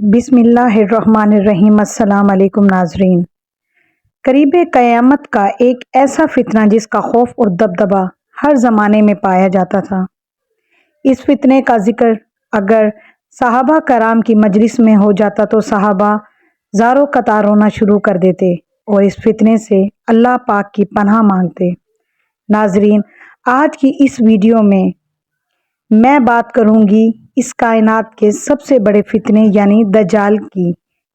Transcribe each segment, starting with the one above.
بسم اللہ الرحمن الرحیم۔ السلام علیکم ناظرین۔ قریب قیامت کا ایک ایسا فتنہ جس کا خوف اور دبدبہ ہر زمانے میں پایا جاتا تھا۔ اس فتنے کا ذکر اگر صحابہ کرام کی مجلس میں ہو جاتا تو صحابہ زاروں قطار رونا شروع کر دیتے اور اس فتنے سے اللہ پاک کی پناہ مانگتے۔ ناظرین، آج کی اس ویڈیو میں بات کروں گی اس کائنات کے سب سے بڑے فتنے یعنی دجال کی۔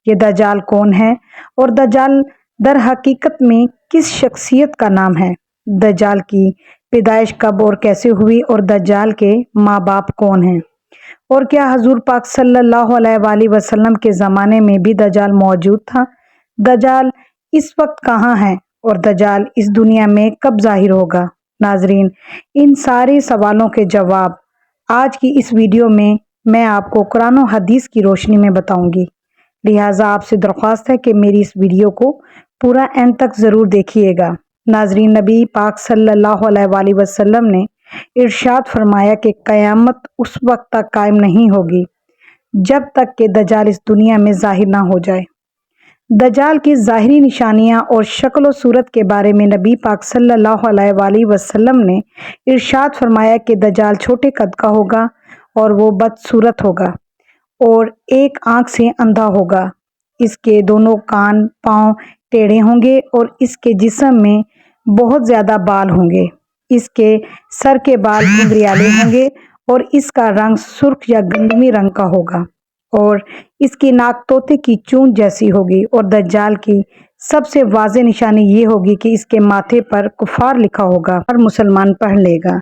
یہ دجال کون ہے اور دجال در حقیقت میں کس شخصیت کا نام ہے؟ دجال کی پیدائش کب اور کیسے ہوئی اور دجال کے ماں باپ کون ہیں؟ اور کیا حضور پاک صلی اللہ علیہ وآلہ وسلم کے زمانے میں بھی دجال موجود تھا؟ دجال اس وقت کہاں ہے اور دجال اس دنیا میں کب ظاہر ہوگا؟ ناظرین، ان سارے سوالوں کے جواب آج کی اس ویڈیو میں آپ کو قرآن و حدیث کی روشنی میں بتاؤں گی، لہٰذا آپ سے درخواست ہے کہ میری اس ویڈیو کو پورا اینڈ تک ضرور دیکھیے گا۔ ناظرین، نبی پاک صلی اللہ علیہ وآلہ وسلم نے ارشاد فرمایا کہ قیامت اس وقت تک قائم نہیں ہوگی جب تک کہ دجال اس دنیا میں ظاہر نہ ہو جائے۔ دجال کی ظاہری نشانیاں اور شکل و صورت کے بارے میں نبی پاک صلی اللہ علیہ وآلہ وسلم نے ارشاد فرمایا کہ دجال چھوٹے قد کا ہوگا اور وہ بدصورت ہوگا اور ایک آنکھ سے اندھا ہوگا۔ اس کے دونوں کان پاؤں ٹیڑھے ہوں گے اور اس کے جسم میں بہت زیادہ بال ہوں گے۔ اس کے سر کے بال گھنگریالے ہوں گے اور اس کا رنگ سرخ یا گندمی رنگ کا ہوگا اور اس کی ناک طوطے کی چونچ جیسی ہوگی۔ اور دجال کی سب سے واضح نشانی یہ ہوگی کہ اس کے ماتھے پر کفار لکھا ہوگا۔ ہر مسلمان پڑھ لے گا،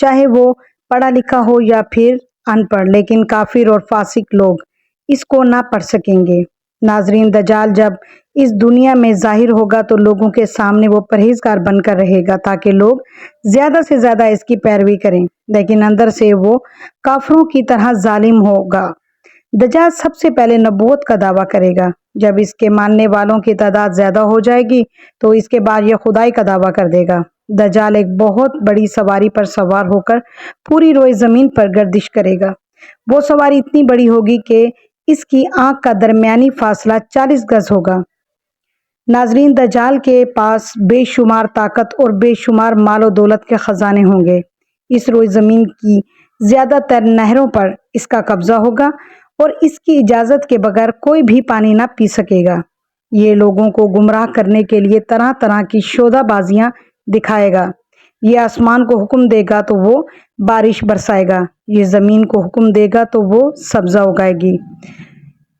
چاہے وہ پڑھا لکھا ہو یا پھر ان پڑھ، لیکن کافر اور فاسق لوگ اس کو نہ پڑھ سکیں گے۔ ناظرین، دجال جب اس دنیا میں ظاہر ہوگا تو لوگوں کے سامنے وہ پرہیزگار بن کر رہے گا تاکہ لوگ زیادہ سے زیادہ اس کی پیروی کریں، لیکن اندر سے وہ کافروں کی طرح ظالم ہوگا۔ دجال سب سے پہلے نبوت کا دعویٰ کرے گا۔ جب اس کے ماننے والوں کی تعداد زیادہ ہو جائے گی تو اس کے بعد یہ خدائی کا دعویٰ کر دے گا۔ دجال ایک بہت بڑی سواری پر سوار ہو کر پوری روئے زمین پر گردش کرے گا۔ وہ سواری اتنی بڑی ہوگی کہ اس کی آنکھ کا درمیانی فاصلہ 40 گز ہوگا۔ ناظرین، دجال کے پاس بے شمار طاقت اور بے شمار مال و دولت کے خزانے ہوں گے۔ اس روئے زمین کی زیادہ تر نہروں پر اس کا قبضہ ہوگا اور اس کی اجازت کے بغیر کوئی بھی پانی نہ پی سکے گا۔ یہ لوگوں کو گمراہ کرنے کے لیے طرح طرح کی شودہ بازیاں دکھائے گا۔ یہ آسمان کو حکم دے گا تو وہ بارش برسائے گا، یہ زمین کو حکم دے گا تو وہ سبزہ اگائے گی۔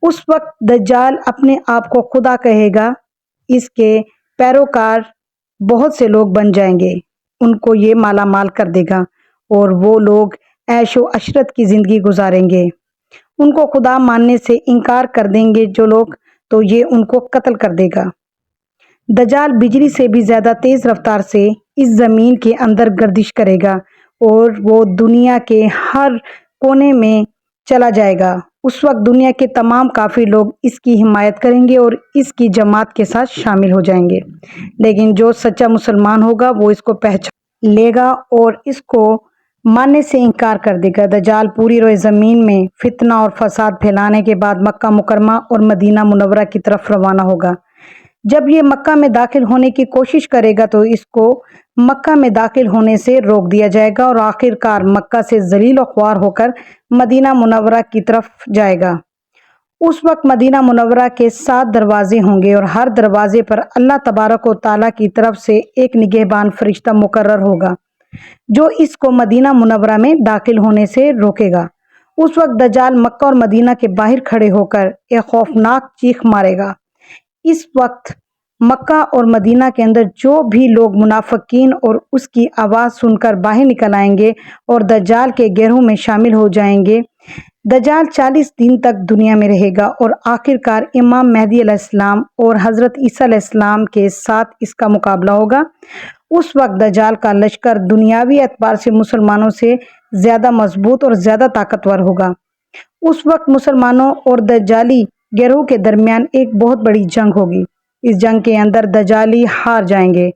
اس وقت دجال اپنے آپ کو خدا کہے گا۔ اس کے پیروکار بہت سے لوگ بن جائیں گے، ان کو یہ مالا مال کر دے گا اور وہ لوگ عیش و عشرت کی زندگی گزاریں گے۔ ان کو خدا ماننے سے انکار کر دیں گے جو لوگ تو یہ ان کو قتل کر دے گا۔ دجال بجلی سے بھی زیادہ تیز رفتار سے اس زمین کے اندر گردش کرے گا اور وہ دنیا کے ہر کونے میں چلا جائے گا۔ اس وقت دنیا کے تمام کافر لوگ اس کی حمایت کریں گے اور اس کی جماعت کے ساتھ شامل ہو جائیں گے، لیکن جو سچا مسلمان ہوگا وہ اس کو پہچان لے گا اور اس کو ماننے سے انکار کر دے گا۔ دجال پوری روئے زمین میں فتنہ اور فساد پھیلانے کے بعد مکہ مکرمہ اور مدینہ منورہ کی طرف روانہ ہوگا۔ جب یہ مکہ میں داخل ہونے کی کوشش کرے گا تو اس کو مکہ میں داخل ہونے سے روک دیا جائے گا اور آخر کار مکہ سے ذلیل و خوار ہو کر مدینہ منورہ کی طرف جائے گا۔ اس وقت مدینہ منورہ کے 7 دروازے ہوں گے اور ہر دروازے پر اللہ تبارک و تعالیٰ کی طرف سے ایک نگہبان فرشتہ مقرر ہوگا جو اس کو مدینہ منورہ میں داخل ہونے سے روکے گا۔ اس وقت دجال مکہ اور مدینہ کے باہر کھڑے ہو کر ایک خوفناک چیخ مارے گا۔ اس وقت مکہ اور مدینہ کے اندر جو بھی لوگ منافقین اور اس کی آواز سن کر باہر نکل آئیں گے اور دجال کے گروہ میں شامل ہو جائیں گے۔ دجال 40 دن تک دنیا میں رہے گا اور آخر کار امام مہدی علیہ السلام اور حضرت عیسیٰ علیہ السلام کے ساتھ اس کا مقابلہ ہوگا۔ اس وقت دجال کا لشکر دنیاوی اعتبار سے مسلمانوں سے زیادہ مضبوط اور زیادہ طاقتور ہوگا۔ اس وقت مسلمانوں اور دجالی گروہ کے درمیان ایک بہت بڑی جنگ ہوگی۔ اس جنگ کے اندر دجالی ہار جائیں گے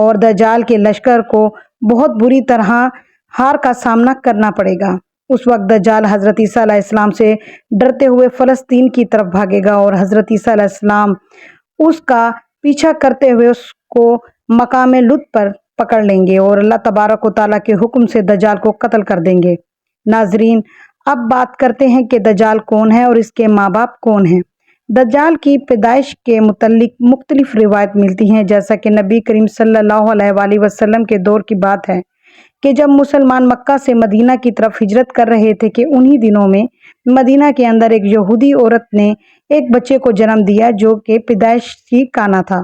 اور دجال کے لشکر کو بہت بری طرح ہار کا سامنا کرنا پڑے گا۔ اس وقت دجال حضرت عیسیٰ علیہ السلام سے ڈرتے ہوئے فلسطین کی طرف بھاگے گا اور حضرت عیسیٰ علیہ السلام اس کا پیچھا کرتے ہوئے اس کو مقام لط پر پکڑ لیں گے اور اللہ تبارک و تعالیٰ کے حکم سے دجال کو قتل کر دیں گے۔ ناظرین، اب بات کرتے ہیں کہ دجال کون ہے اور اس کے ماں باپ کون ہیں۔ دجال کی پیدائش کے متعلق مختلف روایت ملتی ہیں، جیسا کہ نبی کریم صلی اللہ علیہ وآلہ وسلم کے دور کی بات ہے کہ جب مسلمان مکہ سے مدینہ کی طرف ہجرت کر رہے تھے کہ انہی دنوں میں مدینہ کے اندر ایک یہودی عورت نے ایک بچے کو جنم دیا جو کہ پیدائشی کانا تھا۔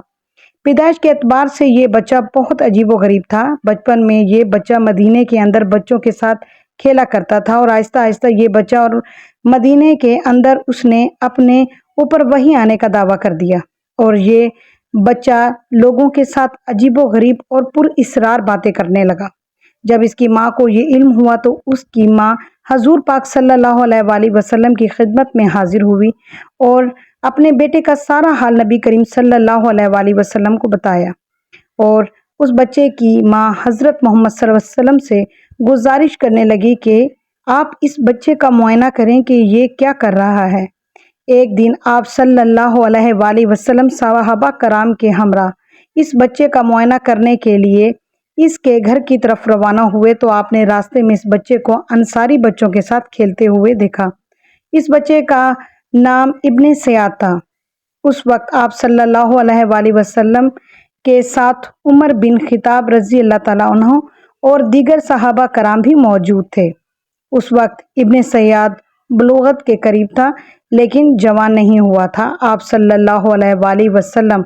پیدائش کے اعتبار سے یہ بچہ بہت عجیب و غریب تھا۔ بچپن میں یہ بچہ مدینے کے اندر بچوں کے ساتھ کھیلا کرتا تھا اور آہستہ آہستہ یہ بچہ اور مدینے کے اندر اس نے اپنے اوپر وحی آنے کا دعویٰ کر دیا اور یہ بچہ لوگوں کے ساتھ عجیب و غریب اور پر اسرار باتیں کرنے لگا۔ جب اس کی ماں کو یہ علم ہوا تو اس کی ماں حضور پاک صلی اللہ علیہ وآلہ وسلم کی خدمت میں حاضر ہوئی اور اپنے بیٹے کا سارا حال نبی کریم صلی اللہ علیہ وآلہ وسلم کو بتایا، اور اس بچے کی ماں حضرت محمد صلی اللہ علیہ وسلم سے گزارش کرنے لگی کہ آپ اس بچے کا معائنہ کریں کہ یہ کیا کر رہا ہے۔ ایک دن آپ صلی اللہ علیہ وآلہ وسلم صحابہ کرام کے ہمراہ اس بچے کا معائنہ کرنے کے لیے اس کے گھر کی طرف روانہ ہوئے تو آپ نے راستے میں اس بچے کو انصاری بچوں کے ساتھ کھیلتے ہوئے دیکھا۔ اس بچے کا نام ابن سیاد تھا۔ اس وقت آپ صلی اللہ علیہ وآلہ وسلم کے ساتھ عمر بن خطاب رضی اللہ تعالیٰ عنہ اور دیگر صحابہ کرام بھی موجود تھے۔ اس وقت ابن سیاد بلوغت کے قریب تھا لیکن جوان نہیں ہوا تھا۔ آپ صلی اللہ علیہ وآلہ وسلم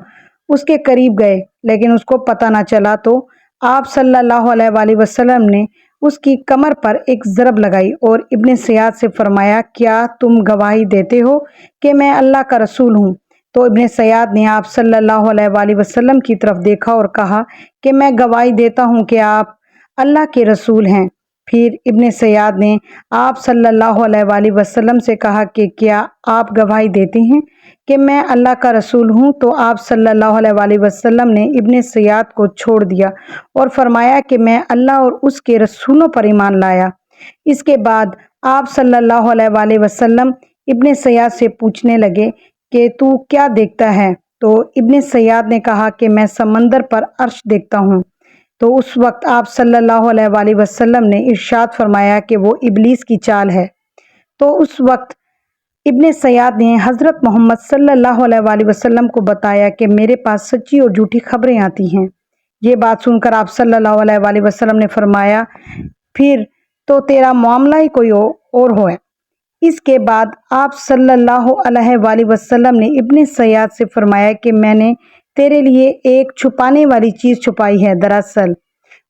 اس کے قریب گئے لیکن اس کو پتہ نہ چلا تو آپ صلی اللہ علیہ وآلہ وسلم نے اس کی کمر پر ایک ضرب لگائی اور ابن سیاد سے فرمایا، کیا تم گواہی دیتے ہو کہ میں اللہ کا رسول ہوں؟ تو ابن سیاد نے آپ صلی اللہ علیہ وآلہ وسلم کی طرف دیکھا اور کہا کہ میں گواہی دیتا ہوں کہ آپ اللہ کے رسول ہیں۔ پھر ابن سیاد نے آپ صلی اللہ علیہ وآلہ وسلم سے کہا کہ کیا آپ گواہی دیتے ہیں کہ میں اللہ کا رسول ہوں؟ تو آپ صلی اللہ علیہ وآلہ وسلم نے ابن سیاد کو چھوڑ دیا اور فرمایا کہ میں اللہ اور اس کے رسولوں پر ایمان لایا۔ اس کے بعد آپ صلی اللہ علیہ وآلہ وسلم ابن سیاد سے پوچھنے لگے کہ تو کیا دیکھتا ہے؟ تو ابن سیاد نے کہا کہ میں سمندر پر عرش دیکھتا ہوں۔ تو اس وقت آپ صلی اللہ علیہ وآلہ وسلم نے ارشاد فرمایا کہ وہ ابلیس کی چال ہے۔ تو اس وقت ابن سیاد نے حضرت محمد صلی اللہ علیہ وآلہ وسلم کو بتایا کہ میرے پاس سچی اور جھوٹی خبریں آتی ہیں۔ یہ بات سن کر آپ صلی اللہ علیہ وآلہ وسلم نے فرمایا، پھر تو تیرا معاملہ ہی کوئی اور ہے۔ اس کے بعد آپ صلی اللہ علیہ وآلہ وسلم نے ابن سیاد سے فرمایا کہ میں نے تیرے لیے ایک چھپانے والی چیز چھپائی ہے۔ دراصل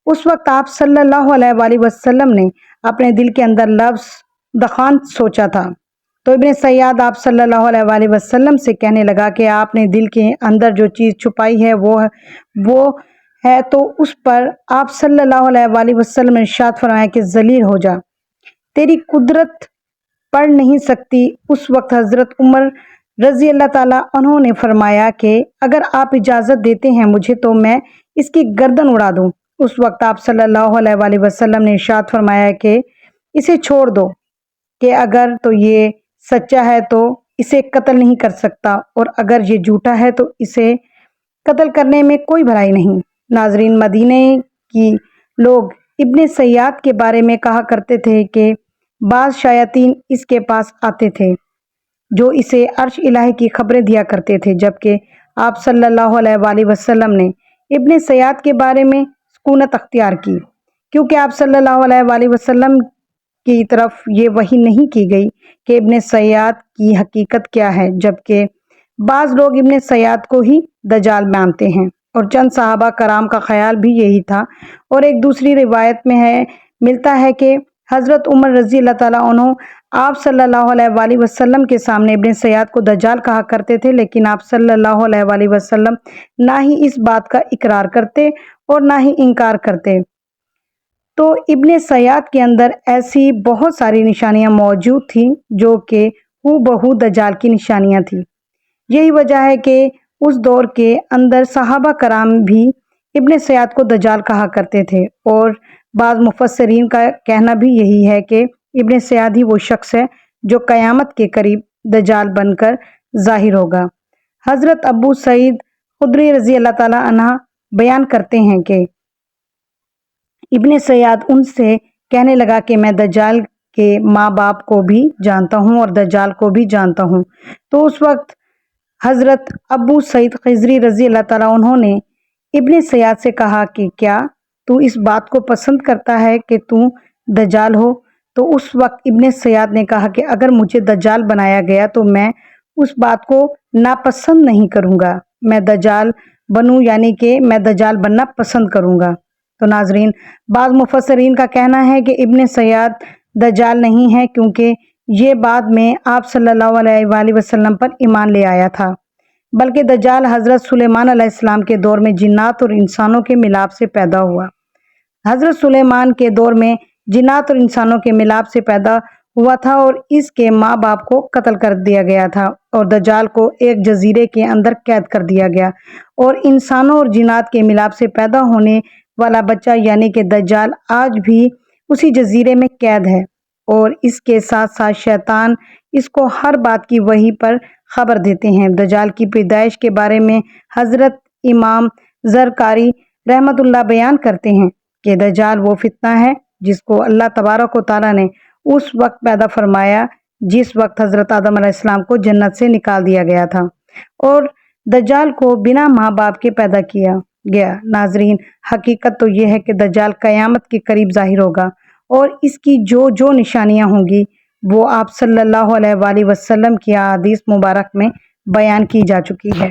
اس وقت آپ صلی اللہ علیہ وآلہ وسلم نے اپنے دل کے اندر لفظ دخان سوچا تھا۔ تو ابن سیاد آپ صلی اللہ علیہ وآلہ وسلم سے کہنے لگا کہ آپ نے دل کے اندر جو چیز چھپائی ہے وہ ہے تو اس پر آپ صلی اللہ علیہ وآلہ وسلم نے ارشاد فرمایا کہ ذلیل ہو جا، تیری قدرت پڑھ نہیں سکتی۔ اس وقت حضرت عمر رضی اللہ تعالیٰ عنہ نے فرمایا کہ اگر آپ اجازت دیتے ہیں مجھے تو میں اس کی گردن اڑا دوں۔ اس وقت آپ صلی اللہ علیہ وآلہ وسلم نے ارشاد فرمایا کہ اسے چھوڑ دو، کہ اگر تو یہ سچا ہے تو اسے قتل نہیں کر سکتا اور اگر یہ جھوٹا ہے تو اسے قتل کرنے میں کوئی بھلائی نہیں۔ ناظرین، مدینے کی لوگ ابن سیاد کے بارے میں کہا کرتے تھے کہ بعض شیاطین اس کے پاس آتے تھے جو اسے عرش الہی کی خبریں دیا کرتے تھے، جبکہ آپ صلی اللہ علیہ وآلہ وسلم نے ابن سیاد کے بارے میں سکونت اختیار کی، کیونکہ آپ صلی اللہ علیہ وآلہ وسلم کی طرف یہ وحی نہیں کی گئی کہ ابن سیاد کی حقیقت کیا ہے، جبکہ بعض لوگ ابن سیاد کو ہی دجال مانتے ہیں اور چند صحابہ کرام کا خیال بھی یہی تھا۔ اور ایک دوسری روایت میں ملتا ہے کہ حضرت عمر رضی اللہ تعالیٰ عنہ آپ صلی اللہ علیہ وآلہ وسلم کے سامنے ابن سیاد کو دجال کہا کرتے تھے، لیکن آپ صلی اللہ علیہ وآلہ وسلم نہ ہی اس بات کا اقرار کرتے اور نہ ہی انکار کرتے۔ تو ابن سیاد کے اندر ایسی بہت ساری نشانیاں موجود تھیں جو کہ ہو بہو دجال کی نشانیاں تھیں۔ یہی وجہ ہے کہ اس دور کے اندر صحابہ کرام بھی ابن سیاد کو دجال کہا کرتے تھے، اور بعض مفسرین کا کہنا بھی یہی ہے کہ ابن سیاد ہی وہ شخص ہے جو قیامت کے قریب دجال بن کر ظاہر ہوگا۔ حضرت ابو سعید خدری رضی اللہ تعالی عنہ بیان کرتے ہیں کہ ابن سیاد ان سے کہنے لگا کہ میں دجال کے ماں باپ کو بھی جانتا ہوں اور دجال کو بھی جانتا ہوں۔ تو اس وقت حضرت ابو سعید خدری رضی اللہ تعالیٰ انہوں نے ابن سیاد سے کہا کہ کیا تو اس بات کو پسند کرتا ہے کہ تو دجال ہو؟ تو اس وقت ابن سیاد نے کہا کہ اگر مجھے دجال بنایا گیا تو میں اس بات کو ناپسند نہیں کروں گا، میں دجال بنوں یعنی کہ میں دجال بننا پسند کروں گا۔ تو ناظرین، بعض مفسرین کا کہنا ہے کہ ابن سیاد دجال نہیں ہے کیونکہ یہ بعد میں آپ صلی اللہ علیہ وآلہ وسلم پر ایمان لے آیا تھا، بلکہ دجال حضرت سلیمان علیہ السلام کے دور میں جنات اور انسانوں کے ملاپ سے پیدا ہوا۔ حضرت سلیمان کے دور میں جنات اور انسانوں کے ملاپ سے پیدا ہوا تھا اور اس کے ماں باپ کو قتل کر دیا گیا تھا اور دجال کو ایک جزیرے کے اندر قید کر دیا گیا، اور انسانوں اور جنات کے ملاپ سے پیدا ہونے والا بچہ یعنی کہ دجال آج بھی اسی جزیرے میں قید ہے، اور اس کے ساتھ ساتھ شیطان اس کو ہر بات کی وحی پر خبر دیتے ہیں۔ دجال کی پیدائش کے بارے میں حضرت امام زرکاری رحمت اللہ بیان کرتے ہیں کہ دجال وہ فتنہ ہے جس کو اللہ تبارک و تعالیٰ نے اس وقت پیدا فرمایا جس وقت حضرت آدم علیہ السلام کو جنت سے نکال دیا گیا تھا، اور دجال کو بنا ماں باپ کے پیدا کیا گیا۔ ناظرین، حقیقت تو یہ ہے کہ دجال قیامت کے قریب ظاہر ہوگا، اور اس کی جو جو نشانیاں ہوں گی وہ آپ صلی اللہ علیہ وآلہ وسلم کی احادیث مبارک میں بیان کی جا چکی ہے۔